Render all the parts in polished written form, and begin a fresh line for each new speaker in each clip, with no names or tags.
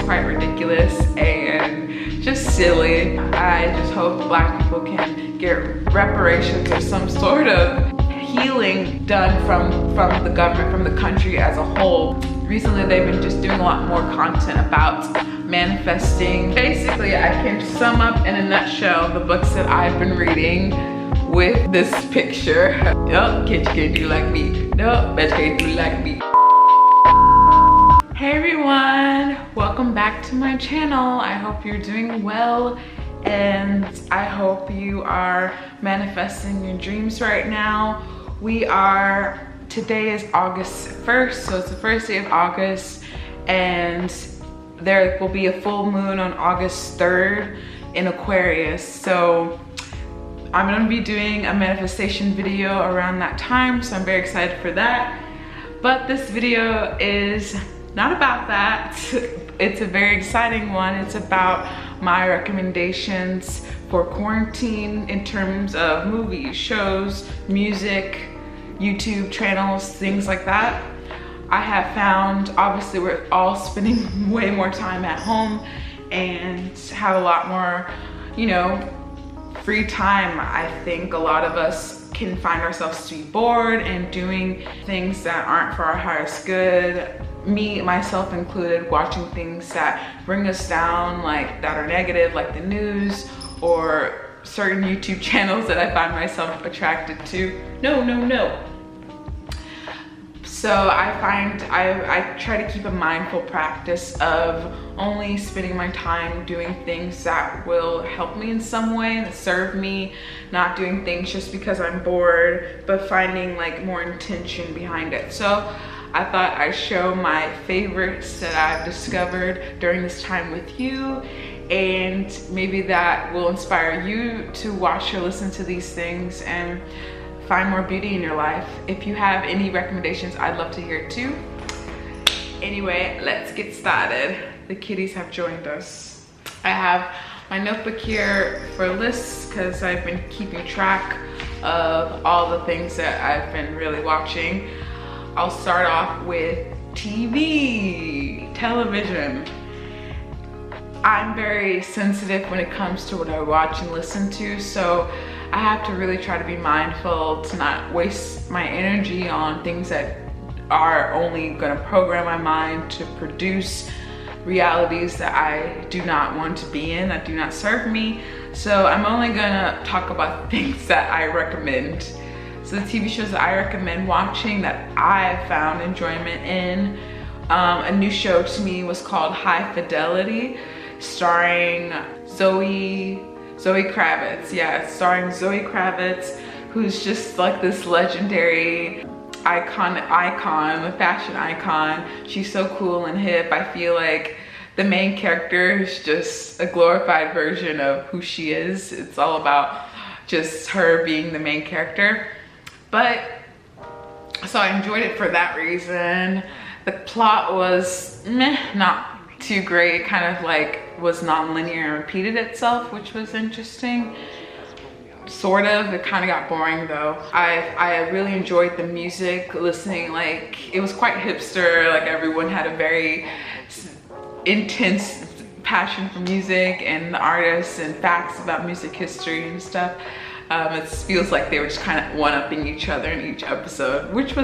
quite ridiculous and just silly. I just hope Black people can get reparations or some sort of healing done from the government, from the country as a whole. Recently, they've been just doing a lot more content about manifesting. Basically, I can sum up in a nutshell the books that I've been reading with this picture. Yup, you can't do like me. No, bet you can't do like me. Hey everyone, welcome back to my channel. I hope you're doing well and I hope you are manifesting your dreams right now. Today is August 1st, so it's the first day of August, and there will be a full moon on August 3rd in Aquarius. So I'm gonna be doing a manifestation video around that time, so I'm very excited for that. But this video is not about that. It's a very exciting one. It's about my recommendations for quarantine in terms of movies, shows, music, YouTube channels, things like that. I have found, obviously we're all spending way more time at home and have a lot more, you know, free time. I think a lot of us can find ourselves to be bored and doing things that aren't for our highest good. Me, myself included, watching things that bring us down, like that are negative, like the news or certain YouTube channels that I find myself attracted to. No. So I try to keep a mindful practice of only spending my time doing things that will help me in some way, that serve me, not doing things just because I'm bored, but finding like more intention behind it. So I thought I'd show my favorites that I've discovered during this time with you, and maybe that will inspire you to watch or listen to these things and find more beauty in your life. If you have any recommendations, I'd love to hear it too. Anyway, let's get started. The kitties have joined us. I have my notebook here for lists because I've been keeping track of all the things that I've been really watching. I'll start off with television. I'm very sensitive when it comes to what I watch and listen to, so I have to really try to be mindful to not waste my energy on things that are only gonna program my mind to produce realities that I do not want to be in, that do not serve me. So I'm only gonna talk about things that I recommend. So the TV shows that I recommend watching that I found enjoyment in, a new show to me was called High Fidelity, starring Zoe Kravitz. Yeah, it's starring Zoe Kravitz, who's just like this legendary icon, a fashion icon. She's so cool and hip. I feel like the main character is just a glorified version of who she is. It's all about just her being the main character. But, so I enjoyed it for that reason. The plot was not too great. It kind of like was non-linear and repeated itself, which was interesting. Sort of. It kind of got boring though. I really enjoyed the music, listening, like it was quite hipster, like everyone had a very intense passion for music and the artists and facts about music history and stuff. It feels like they were just kind of one-upping each other in each episode, which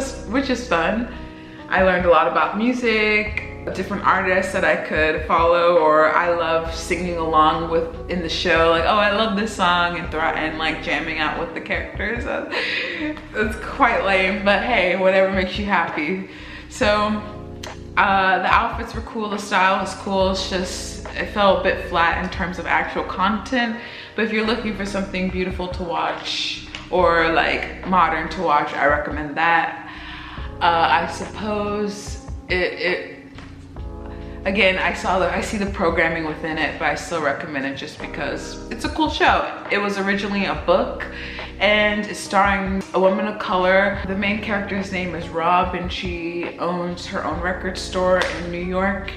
is fun. I learned a lot about music, different artists that I could follow, or I love singing along with in the show, like, oh, I love this song, and like jamming out with the characters. It's quite lame, but hey, whatever makes you happy. So the outfits were cool, the style was cool. It's just, it felt a bit flat in terms of actual content. But if you're looking for something beautiful to watch or like modern to watch, I recommend that. I suppose again, I see the programming within it, but I still recommend it just because it's a cool show. It was originally a book and it's starring a woman of color. The main character's name is Rob and she owns her own record store in New York.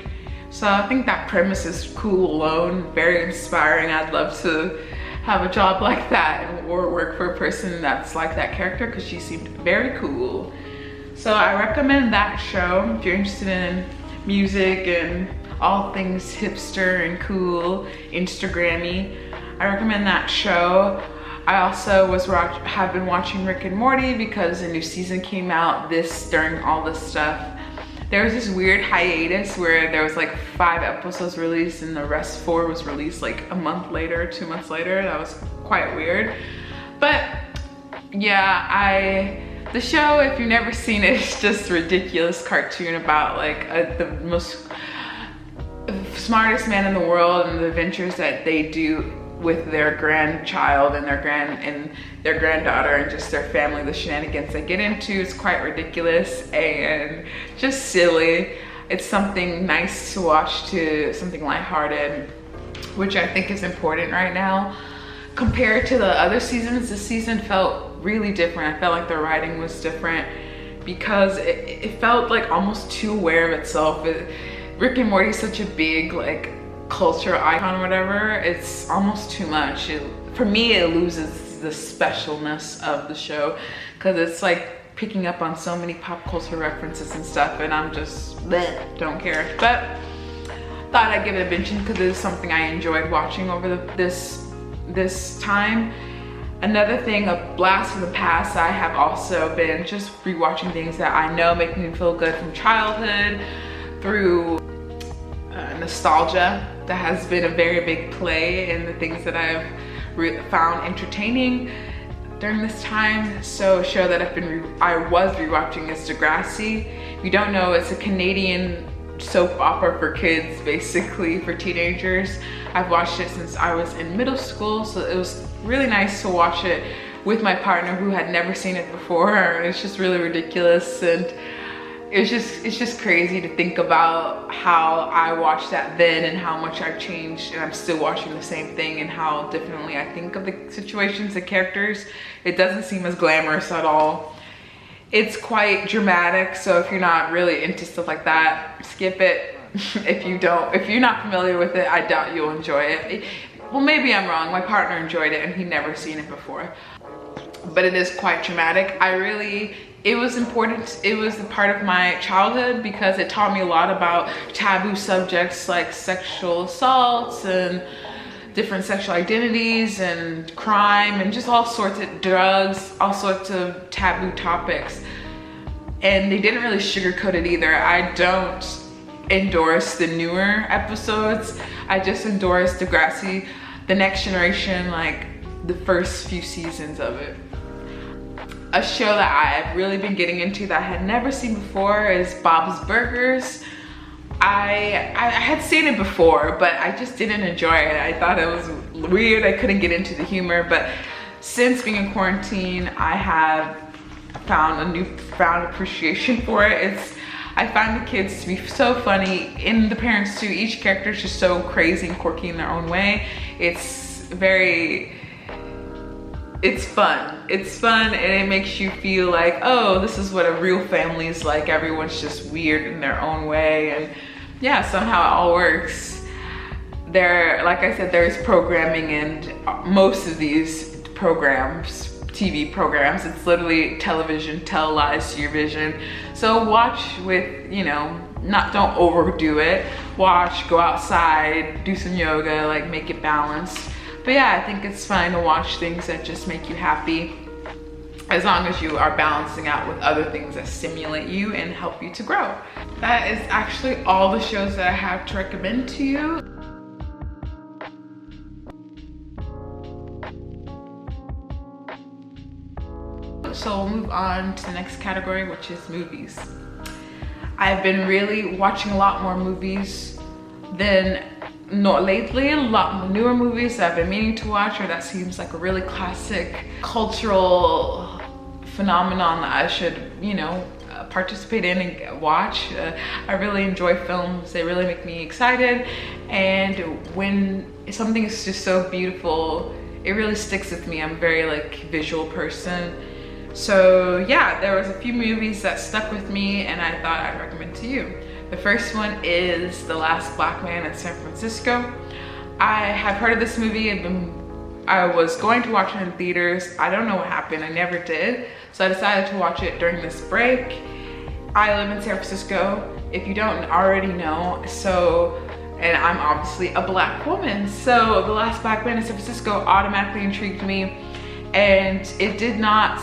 So I think that premise is cool alone, very inspiring. I'd love to have a job like that or work for a person that's like that character because she seemed very cool. So I recommend that show if you're interested in music and all things hipster and cool, Instagrammy. I recommend that show. I also have been watching Rick and Morty because a new season came out during all this stuff. There was this weird hiatus where there was like 5 episodes released and the rest 4 was released like a month later, 2 months later. That was quite weird. But yeah, the show, if you've never seen it, it's just a ridiculous cartoon about like the most smartest man in the world and the adventures that they do with their grandchild and their granddaughter and just their family, the shenanigans they get into. It's quite ridiculous and just silly. It's something nice to watch, something lighthearted, which I think is important right now. Compared to the other seasons, this season felt really different. I felt like the writing was different because it felt like almost too aware of itself. Rick and Morty is such a big like culture icon or whatever. It's almost too much. For me, it loses the specialness of the show because it's like picking up on so many pop culture references and stuff, and I'm just bleh, don't care. But thought I'd give it a mention because it is something I enjoyed watching over this time. Another thing, a blast from the past, I have also been just rewatching things that I know make me feel good from childhood through nostalgia. That has been a very big play in the things that I've found entertaining during this time. So a show that I was rewatching is Degrassi. If you don't know, it's a Canadian soap opera for kids, basically for teenagers. I've watched it since I was in middle school, so it was really nice to watch it with my partner who had never seen it before. It's just really ridiculous, and it's just crazy to think about how I watched that then and how much I've changed, and I'm still watching the same thing, and how differently I think of the situations, the characters. It doesn't seem as glamorous at all. It's quite dramatic, so if you're not really into stuff like that, skip it. If you're not familiar with it, I doubt you'll enjoy it. Well, maybe I'm wrong. My partner enjoyed it and he'd never seen it before. But it is quite dramatic. It was important. It was a part of my childhood because it taught me a lot about taboo subjects like sexual assaults and different sexual identities and crime and just all sorts of drugs, all sorts of taboo topics. And they didn't really sugarcoat it either. I don't endorse the newer episodes. I just endorse Degrassi, The Next Generation, like the first few seasons of it. A show that I've really been getting into that I had never seen before is Bob's Burgers. I had seen it before, but I just didn't enjoy it. I thought it was weird. I couldn't get into the humor, but since being in quarantine, I have found a newfound appreciation for it. I find the kids to be so funny, and the parents too. Each character is just so crazy and quirky in their own way. It's fun. It's fun, and it makes you feel like, oh, this is what a real family is like. Everyone's just weird in their own way, and yeah, somehow it all works. Like I said, there's programming in most of these programs, TV programs. It's literally television, televised to your vision. So watch with, don't overdo it. Watch, go outside, do some yoga, like make it balanced. But yeah, I think it's fine to watch things that just make you happy, as long as you are balancing out with other things that stimulate you and help you to grow. That is actually all the shows that I have to recommend to you. So we'll move on to the next category, which is movies. I've been really watching a lot more movies than lately, a lot newer movies that I've been meaning to watch, or that seems like a really classic cultural phenomenon that I should, participate in and watch. I really enjoy films. They really make me excited, and when something is just so beautiful, it really sticks with me. I'm a very visual person. So yeah, there was a few movies that stuck with me and I thought I'd recommend to you. The first one is The Last Black Man in San Francisco. I have heard of this movie. I was going to watch it in theaters. I don't know what happened. I never did. So I decided to watch it during this break. I live in San Francisco, if you don't already know. So and I'm obviously a Black woman. So The Last Black Man in San Francisco automatically intrigued me, and it did not,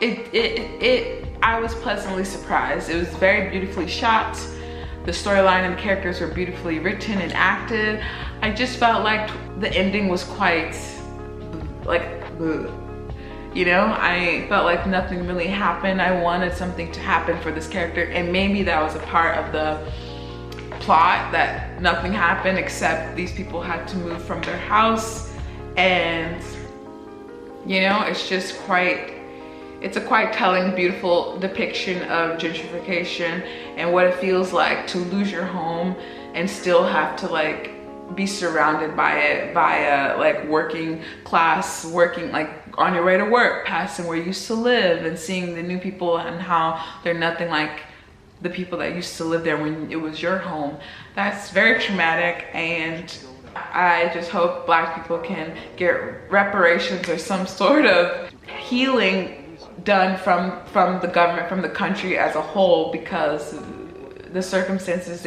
I was pleasantly surprised. It was very beautifully shot. The storyline and the characters were beautifully written and acted. I just felt like the ending was quite like, ugh. You know, I felt like nothing really happened. I wanted something to happen for this character, and maybe that was a part of the plot, that nothing happened except these people had to move from their house. And you know, it's just quite, it's a quite telling, beautiful depiction of gentrification and what it feels like to lose your home and still have to like be surrounded by it via like working class, working like on your way to work, passing where you used to live and seeing the new people and how they're nothing like the people that used to live there when it was your home. That's very traumatic, and I just hope Black people can get reparations or some sort of healing done from the government, from the country as a whole, because the circumstances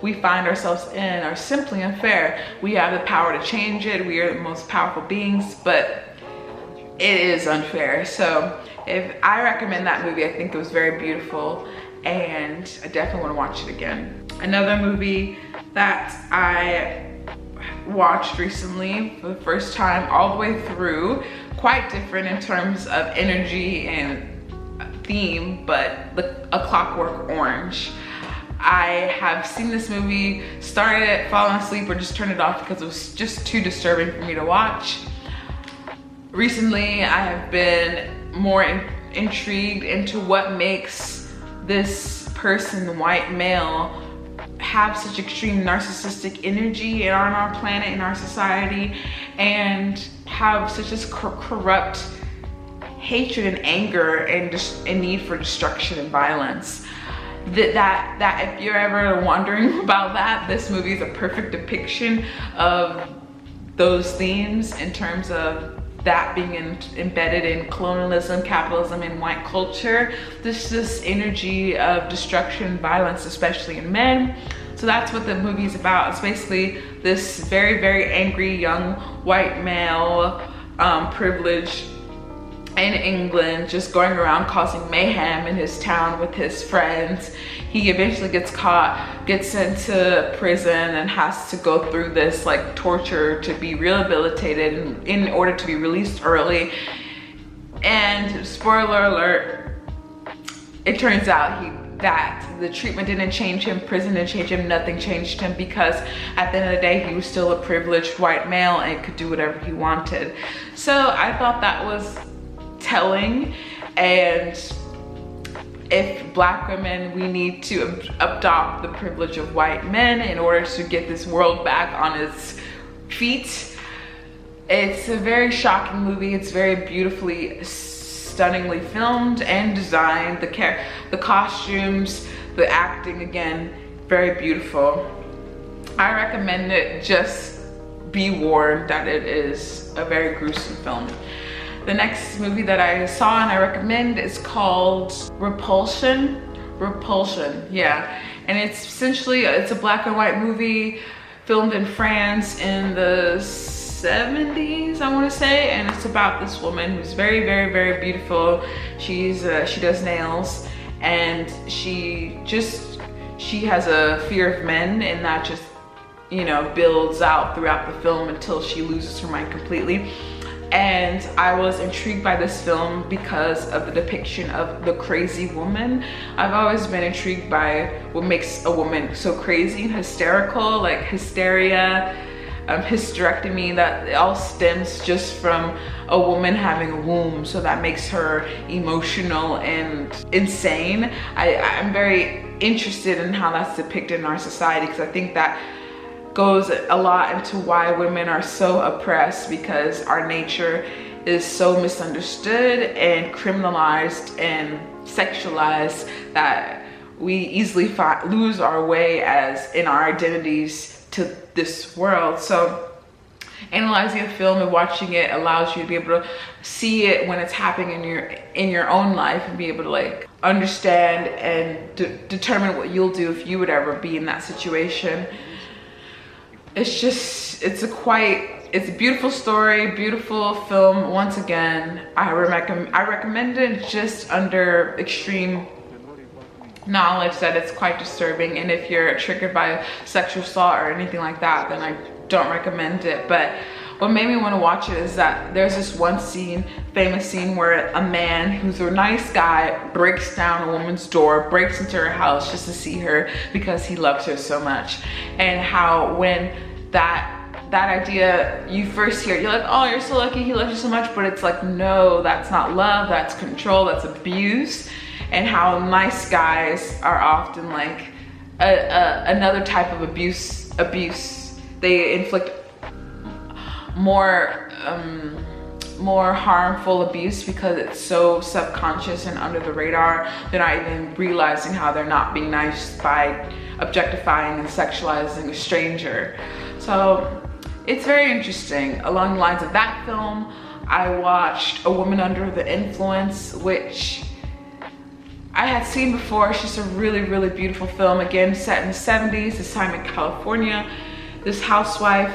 we find ourselves in are simply unfair. We have the power to change it. We are the most powerful beings, but it is unfair. So if I recommend that movie, I think it was very beautiful, and I definitely want to watch it again. Another movie that I watched recently for the first time all the way through, quite different in terms of energy and theme, but A Clockwork Orange. I have seen this movie, started it, fallen asleep, or just turned it off because it was just too disturbing for me to watch. Recently, I have been more intrigued into what makes this person, white male, have such extreme narcissistic energy on our planet, in our society, and have such a corrupt hatred and anger and need for destruction and violence. That if you're ever wondering about that, this movie is a perfect depiction of those themes in terms of that being embedded in colonialism, capitalism, and white culture. This energy of destruction and violence, especially in men. So that's what the movie is about. It's basically this very, very angry young white male, privileged in England, just going around causing mayhem in his town with his friends. He eventually gets caught, gets sent to prison, and has to go through this like torture to be rehabilitated in order to be released early. And spoiler alert, it turns out that the treatment didn't change him, prison didn't change him, nothing changed him, because at the end of the day, he was still a privileged white male and could do whatever he wanted. So I thought that was telling, and if Black women, we need to adopt the privilege of white men in order to get this world back on its feet. It's a very shocking movie. It's very beautifully, stunningly filmed and designed. The costumes, the acting, again, very beautiful. I recommend it. Just be warned that it is a very gruesome film. The next movie that I saw and I recommend is called Repulsion. Repulsion, yeah. And it's essentially, it's a black and white movie filmed in France in the 70s, I want to say. And it's about this woman who's very, very, very beautiful. She does nails, and she has a fear of men, and that just, you know, builds out throughout the film until she loses her mind completely. And I was intrigued by this film because of the depiction of the crazy woman. I've always been intrigued by what makes a woman so crazy and hysterical, like hysteria, hysterectomy, that it all stems just from a woman having a womb, so that makes her emotional and insane. I'm very interested in how that's depicted in our society, because I think that goes a lot into why women are so oppressed, because our nature is so misunderstood and criminalized and sexualized that we easily lose our way as in our identities to this world. So analyzing a film and watching it allows you to be able to see it when it's happening in your own life, and be able to like understand and determine what you'll do if you would ever be in that situation. it's a beautiful story, beautiful film. Once again, I recommend it just under extreme knowledge that it's quite disturbing, and if you're triggered by sexual assault or anything like that, then I don't recommend it. But what made me want to watch it is that there's this one famous scene where a man who's a nice guy breaks down a woman's door, breaks into her house just to see her because he loves her so much. And how when that idea you first hear, you're like, oh, you're so lucky, he loves you so much, but it's like, no, that's not love, that's control, that's abuse. And how nice guys are often like another type of abuse. They inflict more harmful abuse because it's so subconscious and under the radar. They're not even realizing how they're not being nice by objectifying and sexualizing a stranger. So it's very interesting. Along the lines of that film, I watched A Woman Under the Influence, which I had seen before. It's just a really, really beautiful film. Again, set in the 70s, this time in California. This housewife,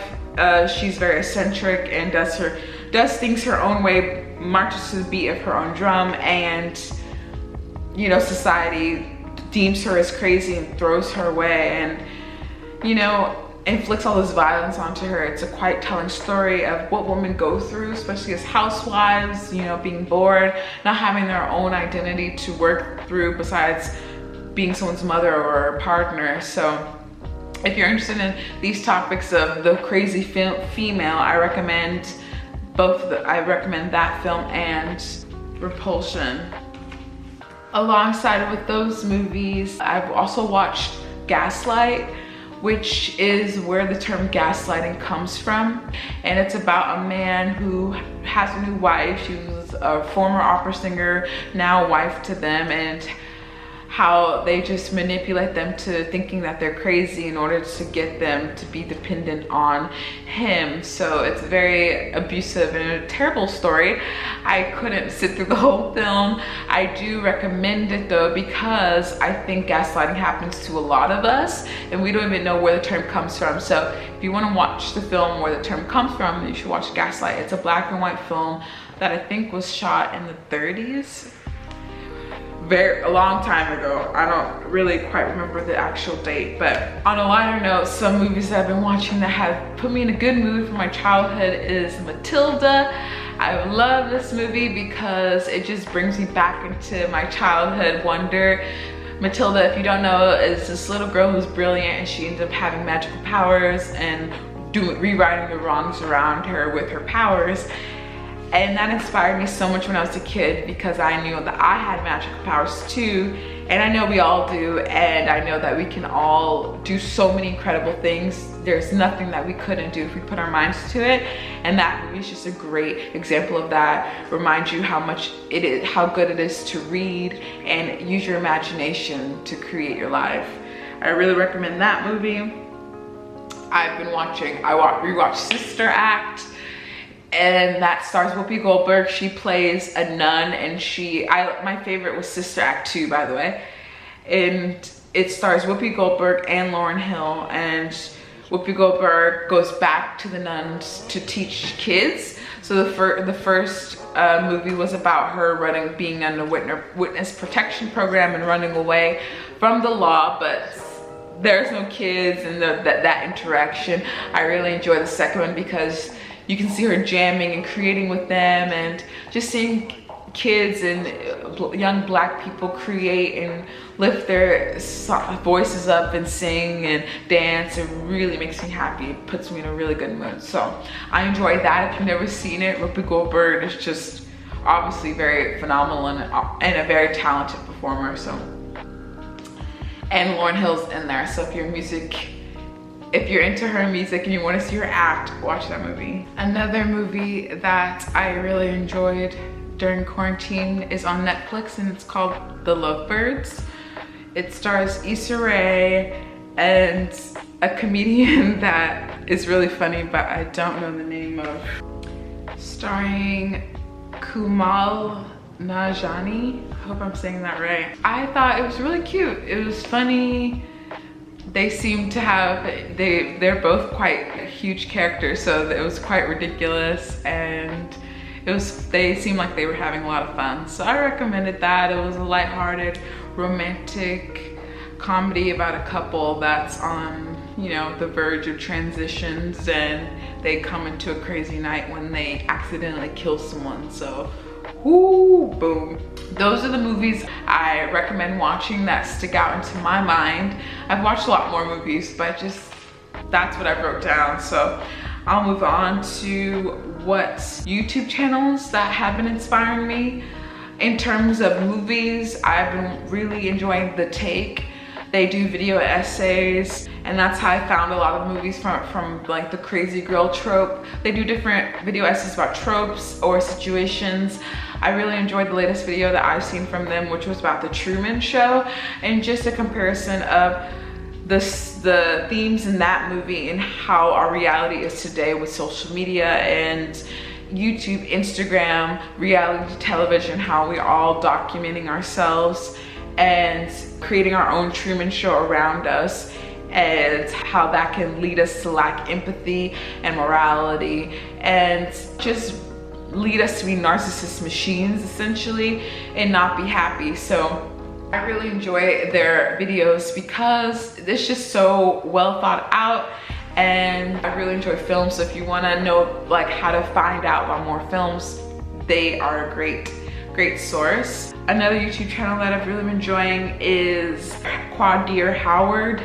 she's very eccentric and does things her own way, marches to the beat of her own drum, and you know, society deems her as crazy and throws her away, and you know, inflicts all this violence onto her. It's a quite telling story of what women go through, especially as housewives, you know, being bored, not having their own identity to work through besides being someone's mother or a partner. So if you're interested in these topics of the crazy female, I recommend I recommend that film and Repulsion. Alongside with those movies, I've also watched Gaslight, which is where the term gaslighting comes from. And it's about a man who has a new wife. She was a former opera singer, now wife to them, and how they just manipulate them to thinking that they're crazy in order to get them to be dependent on him. So it's very abusive and a terrible story. I couldn't sit through the whole film. I do recommend it though, because I think gaslighting happens to a lot of us and we don't even know where the term comes from. So if you want to watch the film where the term comes from, you should watch Gaslight. It's a black and white film that I think was shot in the 30s. A long time ago. I don't really quite remember the actual date. But on a lighter note, some movies that I've been watching that have put me in a good mood for my childhood is Matilda. I love this movie because it just brings me back into my childhood wonder. Matilda, if you don't know, is this little girl who's brilliant and she ends up having magical powers and rewriting the wrongs around her with her powers. And that inspired me so much when I was a kid, because I knew that I had magical powers too, and I know we all do, and I know that we can all do so many incredible things. There's nothing that we couldn't do if we put our minds to it, and that movie is just a great example of that. Reminds you how good it is to read and use your imagination to create your life. I really recommend that movie. I rewatched Sister Act, and that stars Whoopi Goldberg. She plays a nun, and my favorite was Sister Act 2, by the way. And it stars Whoopi Goldberg and Lauryn Hill, and Whoopi Goldberg goes back to the nuns to teach kids. So the first movie was about her being on the witness protection program and running away from the law, but there's no kids and that interaction. I really enjoy the second one because you can see her jamming and creating with them, and just seeing kids and young black people create and lift their voices up and sing and dance. It really makes me happy. It puts me in a really good mood. So I enjoyed that. If you've never seen it, Whoopi Goldberg is just obviously very phenomenal and a very talented performer. So, and Lauryn Hill's in there. So if you're into her music and you want to see her act, watch that movie. Another movie that I really enjoyed during quarantine is on Netflix, and it's called The Lovebirds. It stars Issa Rae and a comedian that is really funny, but I don't know the name of. Starring Kumail Nanjiani. I hope I'm saying that right. I thought it was really cute. It was funny, they seem to have, they're both quite huge characters, so it was quite ridiculous, and they seemed like they were having a lot of fun. So I recommended that. It was a lighthearted, romantic comedy about a couple that's on, you know, the verge of transitions, and they come into a crazy night when they accidentally kill someone. So, whoo, boom. Those are the movies I recommend watching that stick out into my mind. I've watched a lot more movies, but that's what I wrote down. So I'll move on to what YouTube channels that have been inspiring me. In terms of movies, I've been really enjoying The Take. They do video essays, and that's how I found a lot of movies from like the crazy girl trope. They do different video essays about tropes or situations. I really enjoyed the latest video that I've seen from them, which was about the Truman Show, and just a comparison of the themes in that movie and how our reality is today with social media and YouTube, Instagram, reality television, how we're all documenting ourselves and creating our own Truman Show around us, and how that can lead us to lack empathy and morality, and just lead us to be narcissist machines essentially and not be happy. So I really enjoy their videos because it's just so well thought out, and I really enjoy films. So if you want to know like how to find out about more films, they are a great source. Another YouTube channel that I've really been enjoying is Quadir Howard.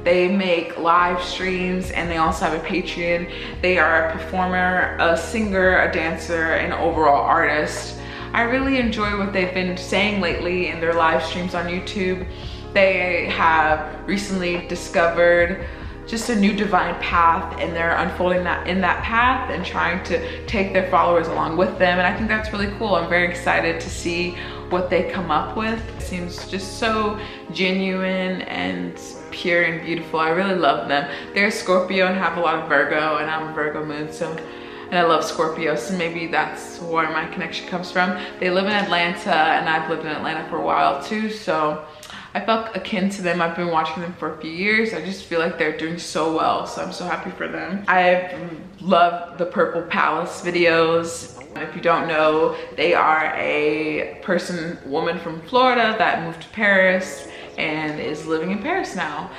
They make live streams, and they also have a Patreon. They are a performer, a singer, a dancer, and overall artist. I really enjoy what they've been saying lately in their live streams on YouTube. They have recently discovered just a new divine path, and they're unfolding in that path and trying to take their followers along with them. And I think that's really cool. I'm very excited to see what they come up with. It seems just so genuine and pure and beautiful. I really love them. They're Scorpio and have a lot of Virgo, and I'm a Virgo moon, and I love Scorpio, so maybe that's where my connection comes from. They live in Atlanta, and I've lived in Atlanta for a while too, so I felt akin to them. I've been watching them for a few years. I just feel like they're doing so well, so I'm so happy for them. I love the Purple Palace videos. If you don't know, they are a woman from Florida that moved to Paris and is living in Paris now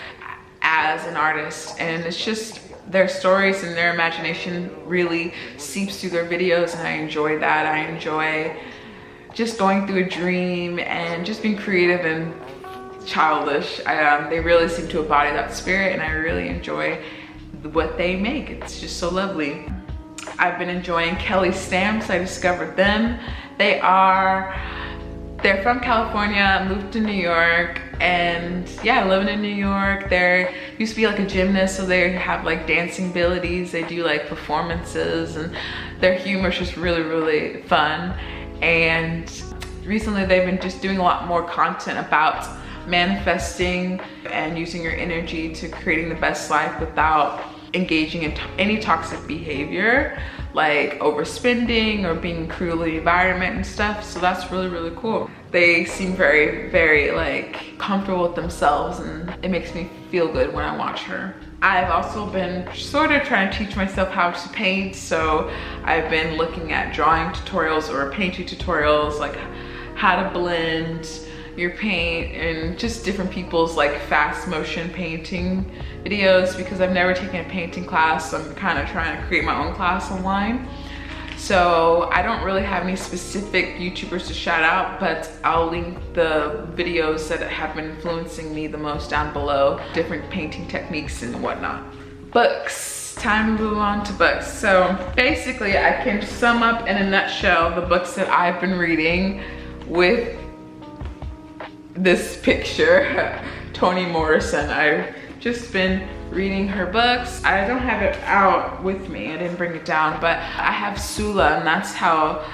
as an artist, and it's just their stories and their imagination really seeps through their videos, and I enjoy that. I enjoy just going through a dream and just being creative and childish. They really seem to embody that spirit, and I really enjoy what they make. It's just so lovely. I've been enjoying Kelly Stamps. I discovered them. They're from California, moved to New York, and yeah, living in New York. They used to be like a gymnast, so they have like dancing abilities. They do like performances, and their humor is just really fun. And recently they've been just doing a lot more content about manifesting and using your energy to creating the best life without engaging in any toxic behavior like overspending or being cruel to the environment and stuff. So that's really cool. They seem very like comfortable with themselves, and it makes me feel good when I watch her. I've also been sort of trying to teach myself how to paint, so I've been looking at drawing tutorials or painting tutorials, like how to blend your paint, and just different people's like fast motion painting videos, because I've never taken a painting class, so I'm kind of trying to create my own class online. So I don't really have any specific YouTubers to shout out, but I'll link the videos that have been influencing me the most down below, different painting techniques and whatnot. Books, time to move on to books. So basically I can sum up in a nutshell the books that I've been reading with this picture. Toni Morrison. I've just been reading her books. I don't have it out with me, I didn't bring it down, but I have Sula, and that's how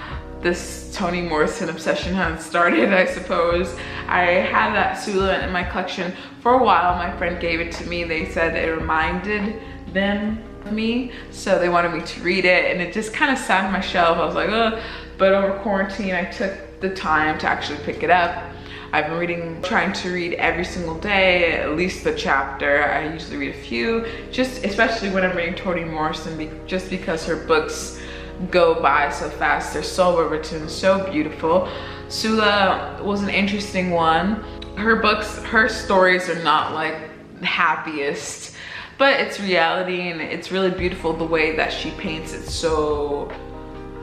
this Toni Morrison obsession has started, I suppose. I had that Sula in my collection for a while. My friend gave it to me. They said it reminded them of me, so they wanted me to read it, and it just kind of sat on my shelf. I was like, oh, but over quarantine I took the time to actually pick it up. I've been trying to read every single day, at least a chapter. I usually read a few, just especially when I'm reading Toni Morrison, just because her books go by so fast. They're so well written, so beautiful. Sula was an interesting one. Her stories are not like the happiest, but it's reality, and it's really beautiful the way that she paints it so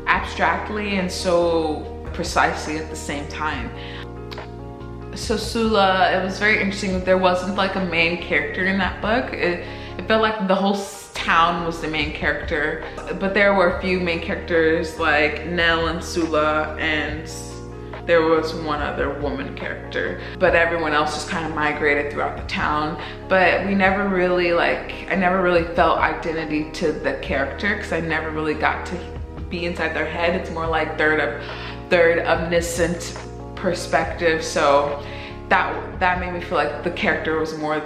abstractly and so precisely at the same time. So Sula, it was very interesting. There wasn't like a main character in that book. It felt like the whole town was the main character, but there were a few main characters like Nell and Sula, and there was one other woman character, but everyone else just kind of migrated throughout the town. But we never really I never really felt identity to the character, because I never really got to be inside their head. It's more like third omniscient perspective. So that made me feel like the character was more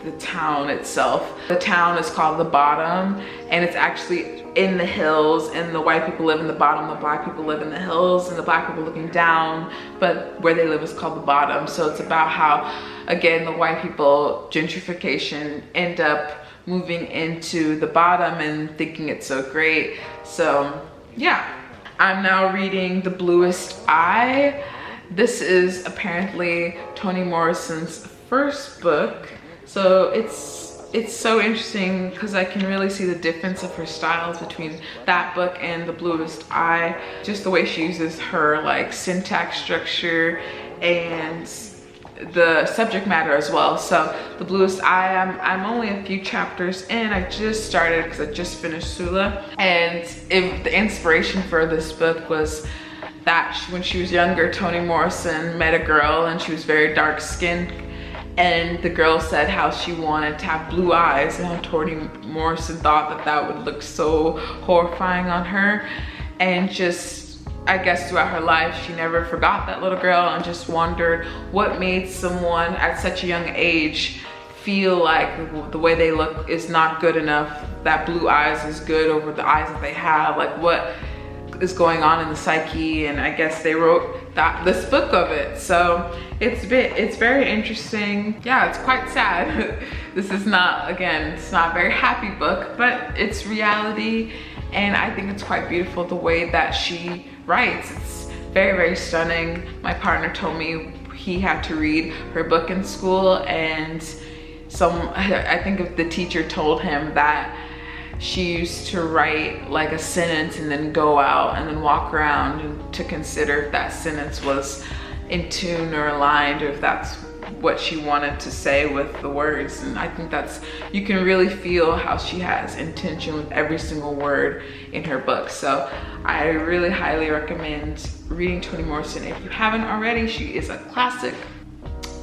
the town itself. The town is called the Bottom, and it's actually in the hills, and the white people live in the bottom, the black people live in the hills, and the black people looking down, but where they live is called the Bottom. So it's about how, again, the white people, gentrification, end up moving into the Bottom and thinking it's so great. So yeah, I'm now reading The Bluest Eye. This is apparently Toni Morrison's first book. So it's so interesting because I can really see the difference of her styles between that book and The Bluest Eye. Just the way she uses her like syntax structure and the subject matter as well. So The Bluest Eye, I'm only a few chapters in. I just started because I just finished Sula, and the inspiration for this book was that when she was younger, Toni Morrison met a girl, and she was very dark skinned, and the girl said how she wanted to have blue eyes, and how Toni Morrison thought that would look so horrifying on her. And just, I guess throughout her life, she never forgot that little girl, and just wondered what made someone at such a young age feel like the way they look is not good enough, that blue eyes is good over the eyes that they have. Like, what is going on in the psyche? And I guess they wrote this book of it. So it's very interesting. Yeah, it's quite sad. This is not, again, it's not a very happy book, but it's reality, and I think it's quite beautiful the way that she writes. It's very, very stunning. My partner told me he had to read her book in school, and I think if the teacher told him that she used to write like a sentence and then go out and then walk around to consider if that sentence was in tune or aligned, or if that's what she wanted to say with the words. And I think you can really feel how she has intention with every single word in her book. So I really highly recommend reading Toni Morrison if you haven't already. She is a classic.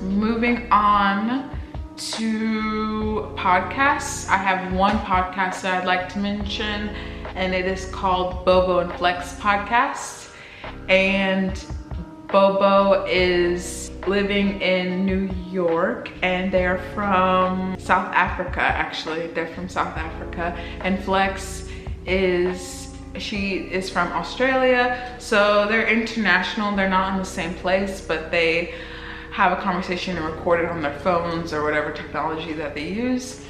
Moving on to podcasts, I have one podcast that I'd like to mention, and it is called Bobo and Flex podcast. And Bobo is living in New York, and they're from South Africa. Actually, they're from South Africa. And Flex she is from Australia, so they're international. They're not in the same place, but they have a conversation and record it on their phones or whatever technology that they use.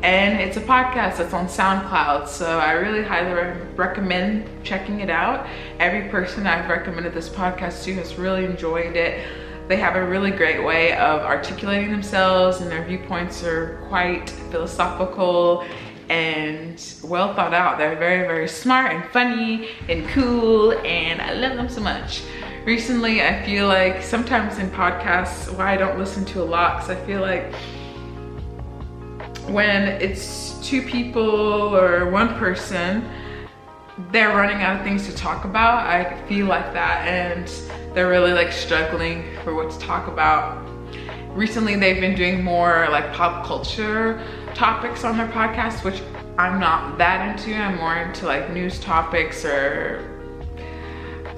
And it's a podcast that's on SoundCloud, so I really highly recommend checking it out. Every person I've recommended this podcast to has really enjoyed it. They have a really great way of articulating themselves, and their viewpoints are quite philosophical and well thought out. They're very, very smart and funny and cool, and I love them so much. Recently, I feel like sometimes in podcasts, why I don't listen to a lot, because I feel like when it's two people or one person, they're running out of things to talk about. I feel like that, and they're really like struggling for what to talk about. Recently, they've been doing more like pop culture topics on their podcast, which I'm not that into. I'm more into like news topics or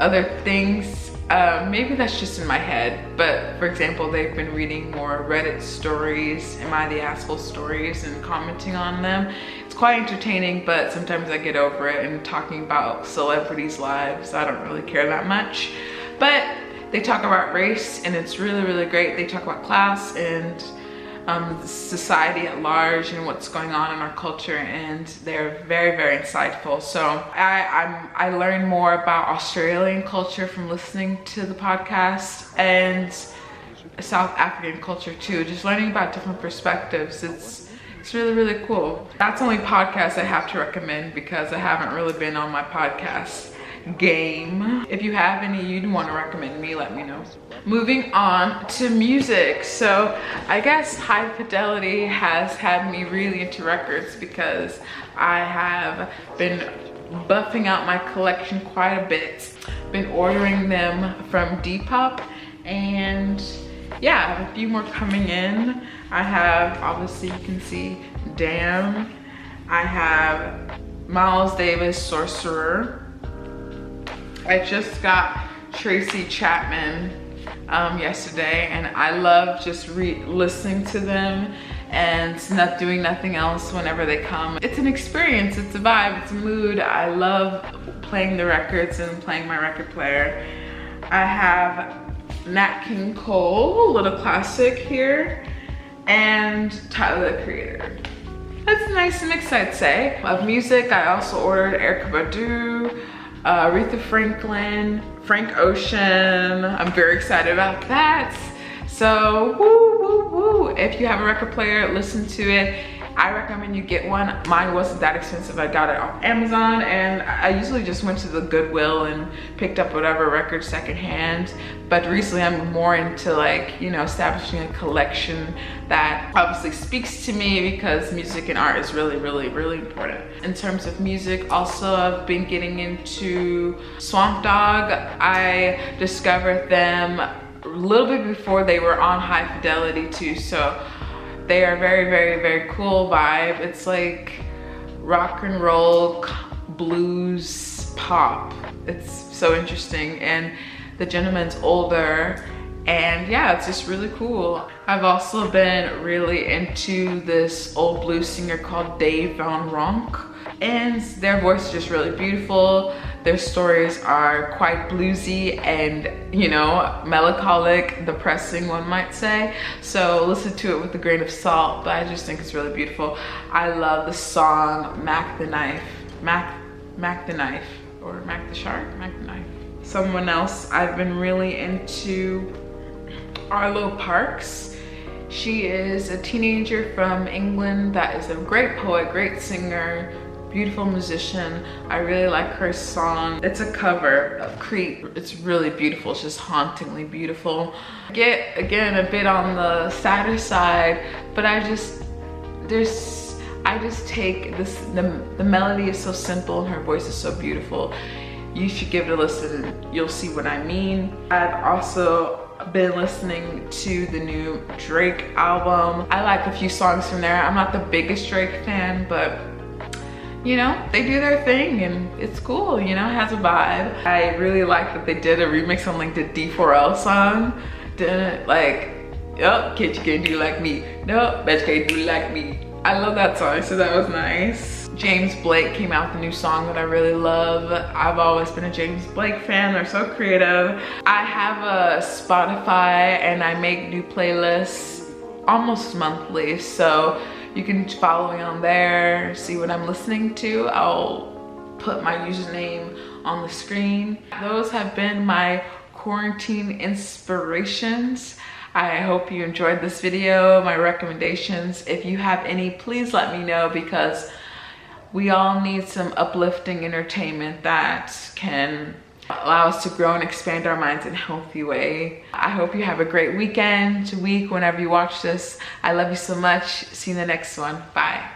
other things. Maybe that's just in my head, but for example, they've been reading more Reddit stories, Am I the Asshole stories, and commenting on them. It's quite entertaining, but sometimes I get over it, and talking about celebrities' lives, I don't really care that much. But They talk about race and it's really, really great. They talk about class and society at large and what's going on in our culture, and they're very, very insightful. So I learned more about Australian culture from listening to the podcast, and South African culture too, just learning about different perspectives. It's really, really cool. That's the only podcast I have to recommend because I haven't really been on my podcast game. If you have any you'd want to recommend me, let me know. Moving on to music. So I guess High Fidelity has had me really into records because I have been buffing out my collection quite a bit. Been ordering them from Depop, and yeah, I have a few more coming in. I have, obviously you can see, Damn. I have Miles Davis, Sorcerer. I just got Tracy Chapman yesterday, and I love just listening to them and not doing nothing else whenever they come. It's an experience, it's a vibe, it's a mood. I love playing the records and playing my record player. I have Nat King Cole, a little classic here, and Tyler the Creator. That's a nice mix, I'd say. Of music, I also ordered Erykah Badu, Aretha Franklin, Frank Ocean. I'm very excited about that. So woo, woo, woo. If you have a record player, listen to it. I recommend you get one. Mine wasn't that expensive. I got it off Amazon, and I usually just went to the Goodwill and picked up whatever record secondhand. But recently I'm more into, like, you know, establishing a collection that obviously speaks to me, because music and art is really, really, really important. In terms of music, also I've been getting into Swamp Dogg. I discovered them a little bit before they were on High Fidelity too, so they are very, very, very cool vibe. It's like rock and roll, blues, pop. It's so interesting, and the gentleman's older, and yeah, it's just really cool. I've also been really into this old blues singer called Dave Van Ronk, and their voice is just really beautiful. Their stories are quite bluesy and, you know, melancholic, depressing, one might say. So listen to it with a grain of salt, but I just think it's really beautiful. I love the song Mac the Knife, Mac the Knife, or Mac the Shark, Mac the Knife. Someone else I've been really into, Arlo Parks. She is a teenager from England that is a great poet, great singer, beautiful musician. I really like her song. It's a cover of Creep. It's really beautiful. It's just hauntingly beautiful. Get, again, a bit on the sadder side, but I just take this, the melody is so simple and her voice is so beautiful. You should give it a listen and you'll see what I mean. I've also been listening to the new Drake album. I like a few songs from there. I'm not the biggest Drake fan, but you know, they do their thing and it's cool, you know, it has a vibe. I really like that they did a remix on like the D4L song. Didn't like, oh, kid, you can't do like me. No, bitch, can't do like me. I love that song, so that was nice. James Blake came out with a new song that I really love. I've always been a James Blake fan, they're so creative. I have a Spotify and I make new playlists almost monthly, so you can follow me on there, see what I'm listening to. I'll put my username on the screen. Those have been my quarantine inspirations. I hope you enjoyed this video, my recommendations. If you have any, please let me know, because we all need some uplifting entertainment that can allow us to grow and expand our minds in a healthy way. I hope you have a great week, whenever you watch this. I love you so much. See you in the next one. Bye.